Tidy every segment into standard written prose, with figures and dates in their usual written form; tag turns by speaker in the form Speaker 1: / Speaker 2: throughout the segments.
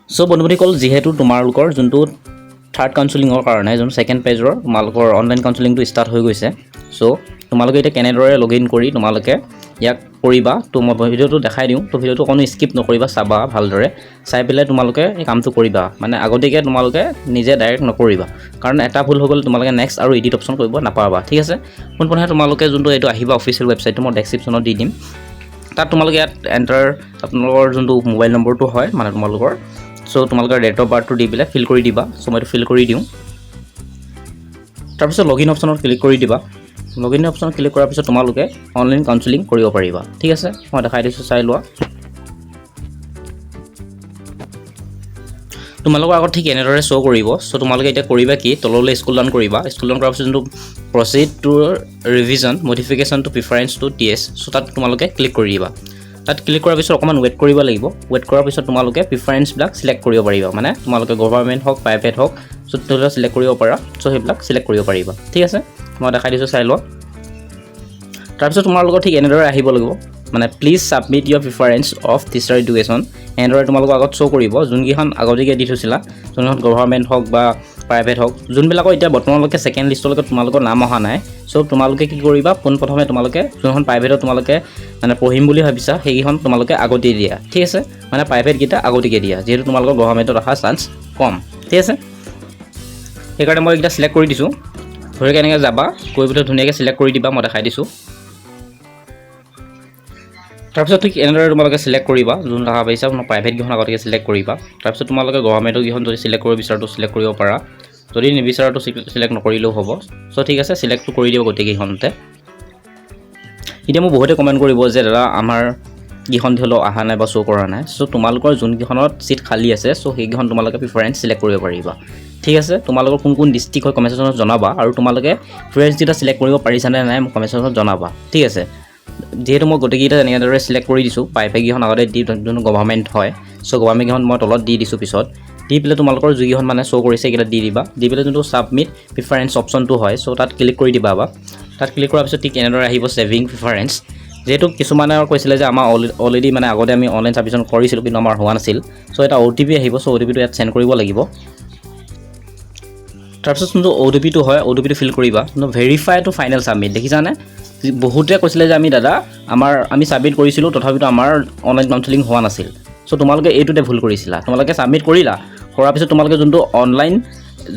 Speaker 1: so বন্ধুসকল যেহেতু তোমালোকৰ যোনটো থাৰ্ড কাউন্সেলিঙৰ কাৰণে যোন সেকেন্ড পেজৰ তোমালোকৰ অনলাইন কাউন্সেলিংটো ষ্টাৰ্ট হৈ গৈছে সো তোমালোকে এটা কেনেদৰে লগইন কৰি তোমালোকে ইয়াক কৰিবা তো মই ভিডিওটো দেখাই দিওঁ তো ভিডিওটো কোনো স্কিপ নকৰিবা চাবা ভালদৰে চাই পেলাই তোমালোকে এই কামটো কৰিবা মানে আগতীয়াকৈ তোমালোকে নিজে ডাইৰেক্ট নকৰিবা কাৰণ এটা ভুল হৈ গ'ল তোমালোকে নেক্সট আৰু এডিট অপচন কৰিব নাপাবা ঠিক আছে পোনপ্ৰথমে তোমালোকে যোনটো এইটো আহিবা অফিচিয়েল ৱেবছাইটটো মই ডেসক্ৰিপচনত দি দিম তাত তোমালোকে ইয়াত এন্টাৰ আপোনালোকৰ যোনটো মোবাইল নম্বৰটো হয় মানে তোমালোকৰ সো তোমালোকৰ ডেট অফ বাৰ্থটো দি পেলাই ফিল কৰি দিবা সো মই ফিল কৰি দিওঁ তাৰপিছত লগইন অপচনত ক্লিক কৰি দিবা লগইন অপচনত ক্লিক কৰাৰ পিছত তোমালোকে অনলাইন কাউন্সেলিং কৰিব পাৰিবা ঠিক আছে মই দেখাই দিছোঁ চাই লোৱা তোমালোকৰ আগত ঠিক এনেদৰে শ্ব' কৰিব সো তোমালোকে এতিয়া কৰিবা কি তললৈ স্ক্ৰল ডাউন কৰিবা স্ক্ৰল ডাউন কৰাৰ পিছত যোনটো proceed to revision modification to preference to TS so তাত তোমালোকে ক্লিক কৰি দিবা তাত ক্লিক কৰাৰ পিছত অকমান ওয়েট কৰিব লাগিব ওয়েট কৰাৰ পিছত তোমালোকে প্ৰিফাৰেন্সবিলাক সিলেক্ট কৰিব পাৰিবা মানে তোমালোকে গভৰ্ণমেণ্ট হওক প্ৰাইভেট হওক সো তোলা সিলেক্ট কৰিব পাৰা সো সেইবিলাক সিলেক্ট কৰিব পাৰিবা ঠিক আছে মই দেখাই দিছোঁ চাই লোৱা তাৰপিছত তোমালোকৰ ঠিক এনেদৰে আহিব লাগিব মানে please submit your preference of teacher education এনেদৰে তোমালোকৰ আগত শ্ব' কৰিব যোনকেইখন আগতীয়াকৈ দি থৈছিলা যোনখন গভৰ্ণমেণ্ট হওক বা প্ৰাইভেট হওক যোনবিলাকৰ এতিয়া বৰ্তমানলৈকে ছেকেণ্ড লিষ্টলৈকে তোমালোকৰ নাম অহা নাই সো তোমালোকে কি কৰিবা পোনপ্ৰথমে তোমালোকে যোনখন প্ৰাইভেটত তোমালোকে মানে পঢ়িম বুলি ভাবিছা সেইকেইখন তোমালোকে আগতেই দিয়া ঠিক আছে মানে প্ৰাইভেটকেইটা আগতীয়াকৈ দিয়া যিহেতু তোমালোকৰ গভৰ্ণমেণ্টত অহা চান্স কম ঠিক আছে সেইকাৰণে মই এইকেইটা চিলেক্ট কৰি দিছোঁ ধৰি কেনেকৈ যাবা গৈ পেলাই ধুনীয়াকৈ চিলেক্ট কৰি দিবা মই দেখাই দিছোঁ তাৰপিছত ঠিক এনেদৰে তোমালোকে সিলেক্ট কৰিবা যোন দেখা পাইছা মই প্ৰাইভেট গিখন আগতে সিলেক্ট কৰিবা তাৰপিছত তোমালোকে গভৰ্ণমেণ্টৰ গিখন যদি সিলেক্ট কৰিব বিচাৰা তো সিলেক্ট কৰিব পাৰা যদি নিবিচাৰা তো সিলেক্ট নকৰিলেও হ'ব সো ঠিক আছে সিলেক্টটো কৰি দিব গোটেইকেইখনতে এতিয়া মই বহুতে কমেন্ট কৰিব যে দাদা আমাৰ গিখন ধলো আহা নাই বা শ্ব' কৰা নাই সো তোমালোকৰ যোন গিখনত সিট খালি আছে সো সেইগিখন তোমালোকে প্ৰিফাৰেন্স সিলেক্ট কৰিব পাৰিবা ঠিক আছে তোমালোকৰ কোন ডিস্ট্ৰিক্ট হয় কমেন্ট সেকশনত জনাবা আৰু তোমালোকে প্ৰিফাৰেন্স দিটা সিলেক্ট কৰিব পাৰিছা নে নাই মোক কমেন্ট সেকশনত জনাবা ঠিক আছে যেহেতু মই গোটেইকেইটা এনেদৰে সিলেক্ট কৰি দিছোঁ প্ৰাইভেটগিখন আগতে দি যোন গভৰ্ণমেণ্ট হয় সো গভৰ্ণমেণ্টগিখন মই তলত দি দিছোঁ পিছত দি পেলাই তোমালোকৰ যিগিখন মানে শ্ব' কৰিছে এইকেইটা দি দিবা দি পেলাই যোনটো সাবমিট প্ৰিফাৰেন্স অপশ্যনটো হয় সো তাত ক্লিক কৰি দিবা বা তাত ক্লিক কৰাৰ পিছত ঠিক এনেদৰে আহিব ছেভিং প্ৰিফাৰেন্স যেহেতু কিছুমানে কৈছিলে যে আমাৰ অলৰেডি মানে আগতে আমি অনলাইন ছাবমিশ্যন কৰিছিলোঁ কিন্তু আমাৰ হোৱা নাছিল সো এটা OTP আহিব সো OTPটো ইয়াত সেন্ড কৰিব লাগিব তাৰপিছত যোনটো OTPটো হয় OTPটো ফিল কৰিবা ভেৰিফাই টু ফাইনেল সাবমিট দেখিছানে বহুতে কৈছিলে যে আমি সাবমিট কৰিছিলোঁ তথাপিতো আমাৰ অনলাইন কাউন্সেলিং হোৱা নাছিল সো তোমালোকে এইটোতে ভুল কৰিছিলা তোমালোকে সাবমিট কৰিলা কৰাৰ পিছত তোমালোকে যোনটো অনলাইন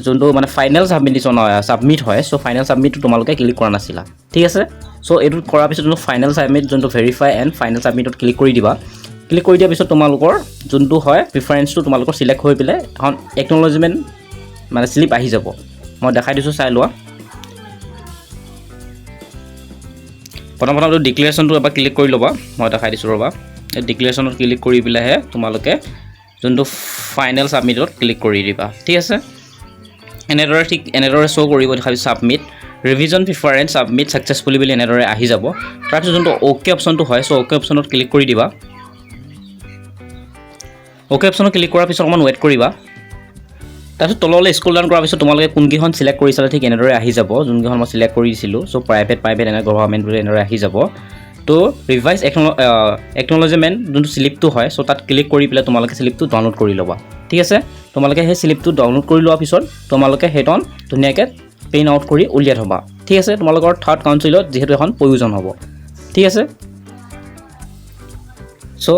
Speaker 1: যোনটো মানে ফাইনেল সাবমিটন হয় সাবমিট হয় সো ফাইনেল সাবমিটটো তোমালোকে ক্লিক কৰা নাছিলা ঠিক আছে সো এইটো কৰাৰ পিছত যোনটো ফাইনেল সাবমিট যোনটো ভেৰিফাই এণ্ড ফাইনেল সাবমিটত ক্লিক কৰি দিবা ক্লিক কৰি দিয়াৰ পিছত তোমালোকৰ যোনটো হয় প্ৰিফাৰেন্সটো তোমালোকৰ সিলেক্ট হৈ পেলাই এখন একনলেজমেণ্ট মানে স্লিপ আহি যাব মই দেখাই দিছোঁ চাই লোৱা প্ৰথমটো ডিক্লেৰেশ্যনটো এবাৰ ক্লিক কৰি ল'বা মই দেখাই দিছোঁ ৰ'বা এই ডিক্লেৰেশ্যনত ক্লিক কৰি পেলাইহে তোমালোকে যোনটো ফাইনেল সাবমিটত ক্লিক কৰি দিবা ঠিক আছে এনেদৰে ঠিক এনেদৰে শ্ব' কৰিব দেখাবি submit revision preference submit successfully বুলি এনেদৰে আহি যাব তাৰপিছত যোনটো ওকে অপশ্যনটো হয় সো ওকে অপশ্যনত ক্লিক কৰি দিবা ওকে অপশ্যনত ক্লিক কৰাৰ পিছত অকণমান ৱেইট কৰিবা তাৰপিছত তললৈ স্ক্ৰল ডাউন কৰাৰ পিছত তোমালোকে কোনকেইখন সিলেক্ট কৰিছিলা ঠিক এনেদৰে আহি যাব যোনকেইখন মই সিলেক্ট কৰি দিছিলোঁ সো প্ৰাইভেট এনে গভৰ্ণমেণ্ট বুলি এনেদৰে আহি যাব তো ৰিভাইজ একনলেজমেণ্ট যোনটো স্লিপটো হয় সো তাত ক্লিক কৰি পেলাই তোমালোকে স্লিপটো ডাউনলোড কৰি ল'বা ঠিক আছে তোমালোকে সেই স্লিপটো ডাউনলোড কৰি লোৱাৰ পিছত তোমালোকে সেইখন ধুনীয়াকৈ প্ৰিণ্ট আউট কৰি উলিয়াই থ'বা ঠিক আছে তোমালোকৰ থাৰ্ড কাউন্সিলত যিহেতু এখন প্ৰয়োজন হ'ব ঠিক আছে সো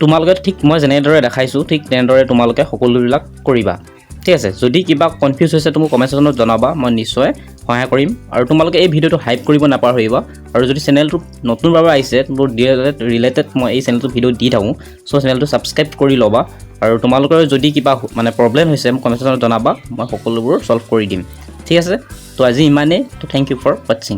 Speaker 1: তোমালোকে ঠিক মই যেনেদৰে দেখাইছোঁ ঠিক তেনেদৰে তোমালোকে সকলোবিলাক কৰিবা ঠিক আছে যদি কিবা কনফিউজ হৈছে তুমি কমেন্ট সেকশনত জনাবা মই নিশ্চয় সহায় কৰিম আৰু তোমালোকে এই ভিডিওটো হাইপ কৰিব নাপাহৰিবা আৰু যদি চেনেলটো নতুনভাৱে আহিছে মোৰ ৰিলেটেড মই এই চেনেলটো ভিডিও দি থাকোঁ সো চেনেলটো সাবস্ক্ৰাইব কৰি ল'বা আৰু তোমালোকৰ যদি কিবা মানে প্ৰব্লেম হৈছে মোক কমেন্ট সেকশনত জনাবা মই সকলোবোৰ সলভ কৰি দিম ঠিক আছে তো আজি ইমানেই তো থ্যাংক ইউ ফৰ ৱাচিং